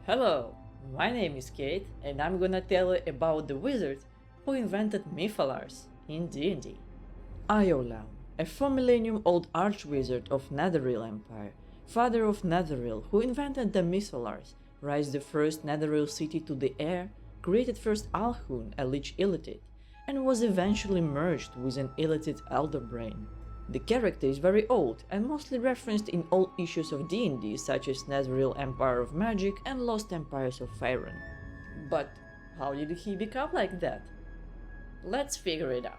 Hello, my name is Kate and I'm gonna tell you about the wizard who invented mythallars in D&D. Ioulaum, a 4 millennium old archwizard of Netheril Empire, father of Netheril, who invented the mythallars, raised the first Netheril city to the air, created first alhoon, a lich ilithid, and was eventually merged with an ilithid elder brain. The character is very old and mostly referenced in all issues of D&D such as Netheril Empire of Magic and Lost Empires of Faerun. But how did he become like that? Let's figure it out.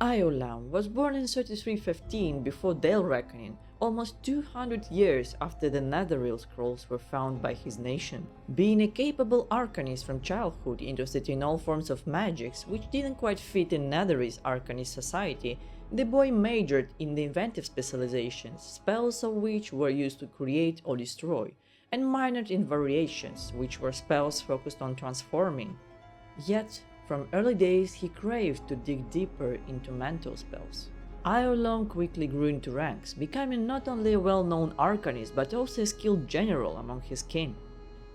Ioulaum was born in 3315 before Dale Reckoning, almost 200 years after the Netheril scrolls were found by his nation. Being a capable arcanist from childhood interested in all forms of magics which didn't quite fit in netherese arcanist society, the boy majored in the inventive specializations, spells of which were used to create or destroy, and minored in variations, which were spells focused on transforming. Yet, from early days he craved to dig deeper into mental spells. Ioulaum quickly grew into ranks, becoming not only a well-known arcanist but also a skilled general among his kin.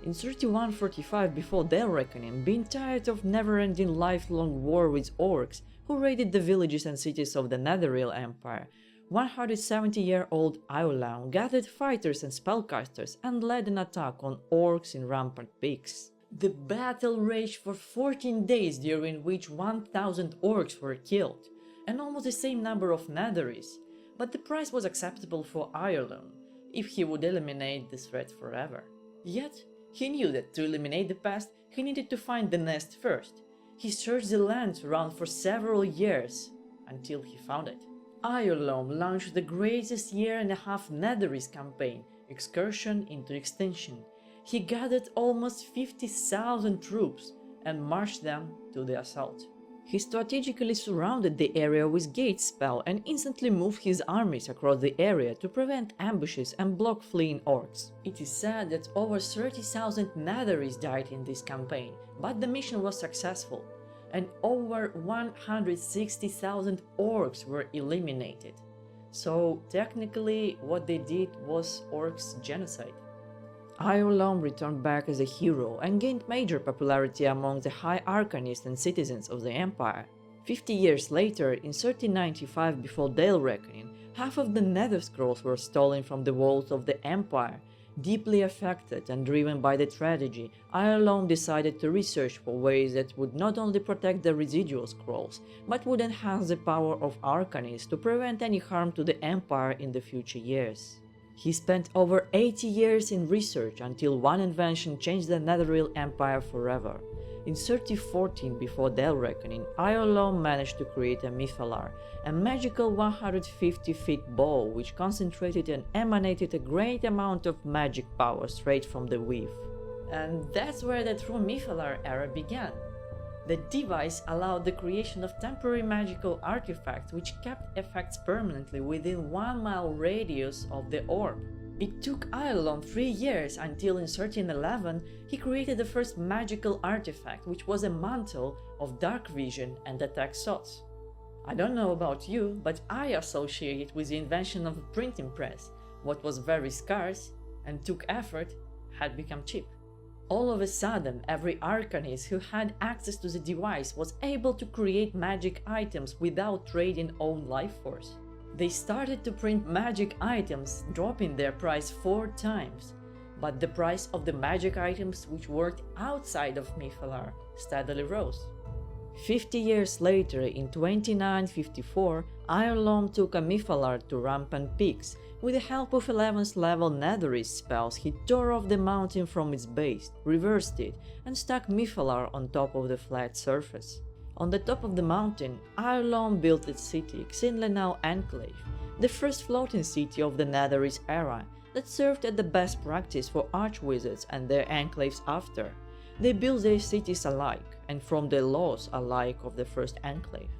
In 3145 before Dale Reckoning, being tired of never-ending lifelong war with orcs who raided the villages and cities of the Netheril Empire, 170-year-old Ioulaum gathered fighters and spellcasters and led an attack on orcs in rampant peaks. The battle raged for 14 days, during which 1000 orcs were killed, and almost the same number of netherese, but the price was acceptable for Ioulaum if he would eliminate this threat forever. Yet, he knew that to eliminate the past, he needed to find the nest first. He searched the lands around for several years, until he found it. Ioulaum launched the greatest year-and-a-half netherese campaign, Excursion into Extinction. He gathered almost 50,000 troops and marched them to the assault. He strategically surrounded the area with Gate's spell and instantly moved his armies across the area to prevent ambushes and block fleeing orcs. It is said that over 30,000 netherese died in this campaign, but the mission was successful, and over 160,000 orcs were eliminated. So technically what they did was orcs genocide. Ioulaum returned back as a hero and gained major popularity among the high arcanists and citizens of the empire. 50 years later, in 1395 before Dale Reckoning, half of the nether scrolls were stolen from the walls of the empire. Deeply affected and driven by the tragedy, Ioulaum decided to research for ways that would not only protect the residual scrolls, but would enhance the power of arcanists to prevent any harm to the empire in the future years. He spent over 80 years in research until one invention changed the Netheril Empire forever. In 3014 before Dale Reckoning, Ioulaum managed to create a Mythallar, a magical 150-feet ball which concentrated and emanated a great amount of magic power straight from the weave. And that's where the true Mythallar era began. The device allowed the creation of temporary magical artifacts which kept effects permanently within 1 mile radius of the orb. It took Ioulaum 3 years until in 1311 he created the first magical artifact, which was a mantle of dark vision and attack thoughts. I don't know about you, but I associate it with the invention of a printing press. What was very scarce and took effort had become cheap. All of a sudden, every arcanist who had access to the device was able to create magic items without trading own life force. They started to print magic items, dropping their price 4 times, but the price of the magic items which worked outside of Mythallar steadily rose. 50 years later, in 2954, Ioulaum took a Mythallar to rampant peaks. With the help of 11th level netherese spells, he tore off the mountain from its base, reversed it, and stuck Mythallar on top of the flat surface. On the top of the mountain, Ioulaum built its city, Xinlenal Enclave, the first floating city of the netherese era, that served as the best practice for archwizards and their enclaves after. They built their cities alike, and from the laws alike of the first enclave.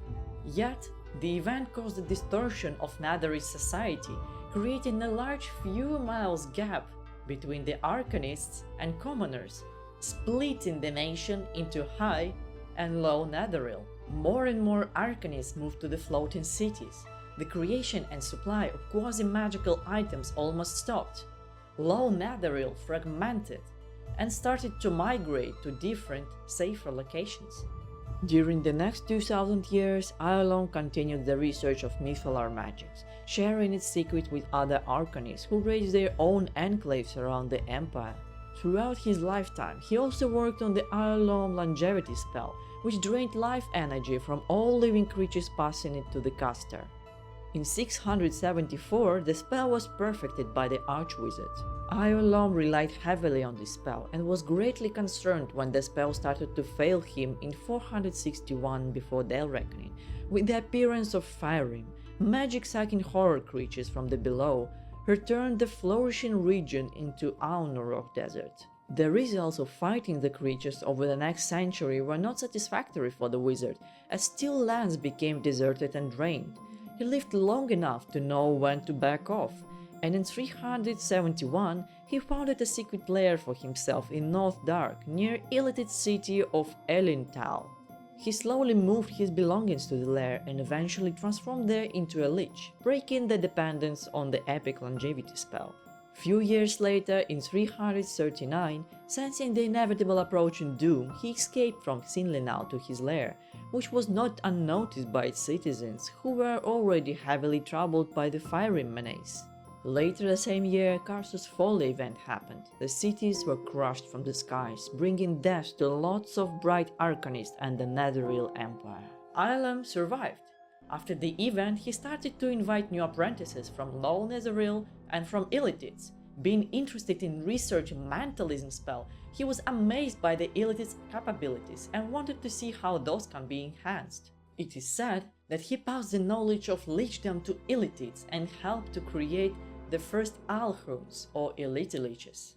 Yet, the event caused a distortion of netherese society, creating a large few miles gap between the arcanists and commoners, splitting the nation into high and low Netheril. More and more arcanists moved to the floating cities. The creation and supply of quasi-magical items almost stopped. low Netheril fragmented and started to migrate to different, safer locations. During the next 2000 years, Ioulaum continued the research of Mythallar magics, sharing its secret with other archonists who raised their own enclaves around the empire. Throughout his lifetime, he also worked on the Ioulaum longevity spell, which drained life energy from all living creatures passing it to the caster. In 674, the spell was perfected by the archwizard. Ioulaum relied heavily on this spell and was greatly concerned when the spell started to fail him in 461 before Dale Reckoning, with the appearance of Phaerim, magic-sucking horror creatures from the below, who turned the flourishing region into Ioulaum rock desert. The results of fighting the creatures over the next century were not satisfactory for the wizard, as still lands became deserted and drained. He lived long enough to know when to back off, and in 371 he founded a secret lair for himself in North Dark, near ilithid city of Xinlenal. He slowly moved his belongings to the lair and eventually transformed there into a lich, breaking the dependence on the epic longevity spell. Few years later, in 339, sensing the inevitable approaching doom, he escaped from Xinlenal to his lair, which was not unnoticed by its citizens, who were already heavily troubled by the phaerim menace. Later the same year, Karsus Folly event happened. The cities were crushed from the skies, bringing death to lots of bright archonists and the Netheril Empire. Ioulaum survived. After the event, he started to invite new apprentices from Low Netheril and from Illithids. Being interested in researching mentalism spell, he was amazed by the Illithid's capabilities and wanted to see how those can be enhanced. It is said that he passed the knowledge of lichdom to Illithids and helped to create the first alhoons, or elite liches.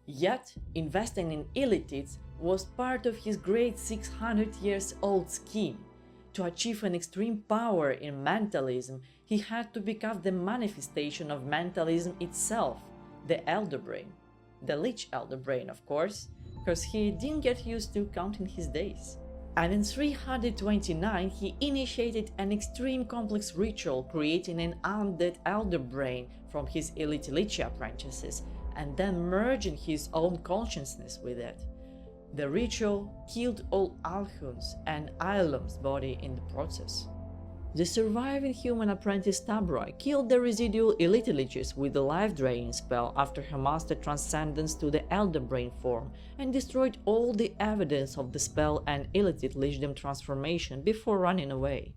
Yet, investing in Illithids was part of his great 600 years old scheme. To achieve an extreme power in mentalism, he had to become the manifestation of mentalism itself, the Elder Brain. The Lich Elder Brain, of course, because he didn't get used to counting his days. And in 329 he initiated an extreme complex ritual creating an undead Elder Brain from his elite Lich apprentices, and then merging his own consciousness with it. The ritual killed all alhoons and Ioulaum's body in the process. The surviving human apprentice Tabroi killed the residual elite liches with the life-draining spell after her master transcendence to the Elder Brain form and destroyed all the evidence of the spell and illithid lichdom transformation before running away.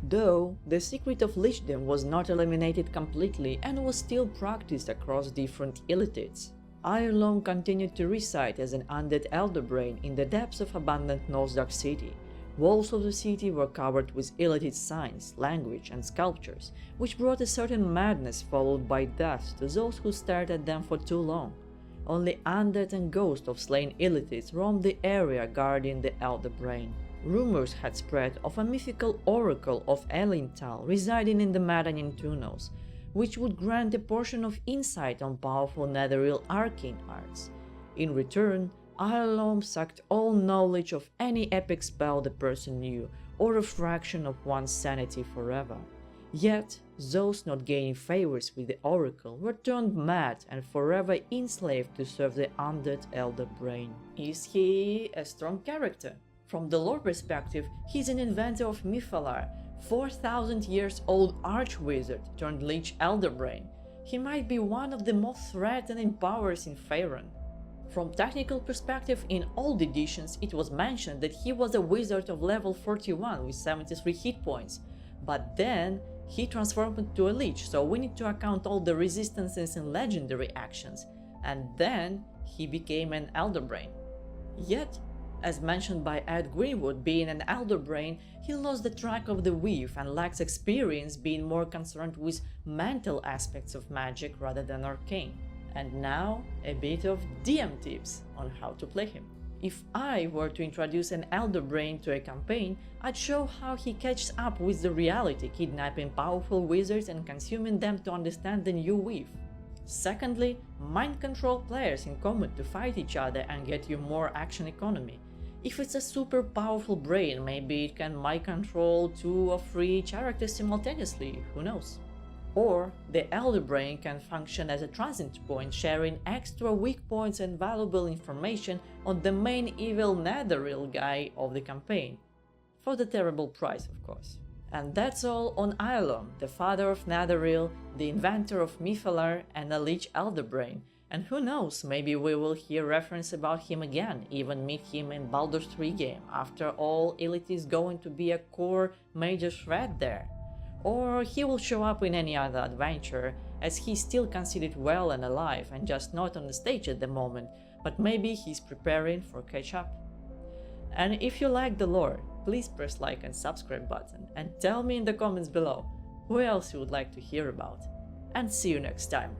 Though, the secret of lichdom was not eliminated completely and was still practiced across different illithids. Ioulaum continued to reside as an undead Elder Brain in the depths of abandoned North Dark City. Walls of the city were covered with illithid signs, language, and sculptures, which brought a certain madness followed by death to those who stared at them for too long. Only undead and ghosts of slain illithids roamed the area guarding the Elder Brain. Rumors had spread of a mythical oracle of Xinlenal residing in the Medallion tunnels, which would grant a portion of insight on powerful Netheril arcane arts. In return, Ioulaum sucked all knowledge of any epic spell the person knew, or a fraction of one's sanity forever. Yet, those not gaining favors with the oracle were turned mad and forever enslaved to serve the undead Elder Brain. Is he a strong character? From the lore perspective, he's an inventor of Mythallar, 4,000 years old archwizard turned lich Elder Brain. He might be one of the most threatening powers in Faerun. From technical perspective, in old editions it was mentioned that he was a wizard of level 41 with 73 hit points, but then he transformed into a lich, so we need to account all the resistances and legendary actions, and then he became an Elder Brain. Yet, as mentioned by Ed Greenwood, being an Elder Brain, he lost the track of the weave and lacks experience, being more concerned with mental aspects of magic rather than arcane. And now, a bit of DM tips on how to play him. If I were to introduce an Elder Brain to a campaign, I'd show how he catches up with the reality, kidnapping powerful wizards and consuming them to understand the new weave. Secondly, mind control players in combat to fight each other and get you more action economy. If it's a super powerful brain, maybe it can mind control 2 or 3 characters simultaneously, who knows. Or the Elder Brain can function as a transit point, sharing extra weak points and valuable information on the main evil Netheril guy of the campaign. For the terrible price, of course. And that's all on Ioulaum, the father of Netheril, the inventor of Mythallar and a lich Elder Brain. And who knows, maybe we will hear reference about him again, even meet him in Baldur's 3 game. After all, ilithid is going to be a core major threat there. Or he will show up in any other adventure, as he's still considered well and alive and just not on the stage at the moment, but maybe he's preparing for catch up. And if you like the lore, please press like and subscribe button and tell me in the comments below who else you would like to hear about. And see you next time.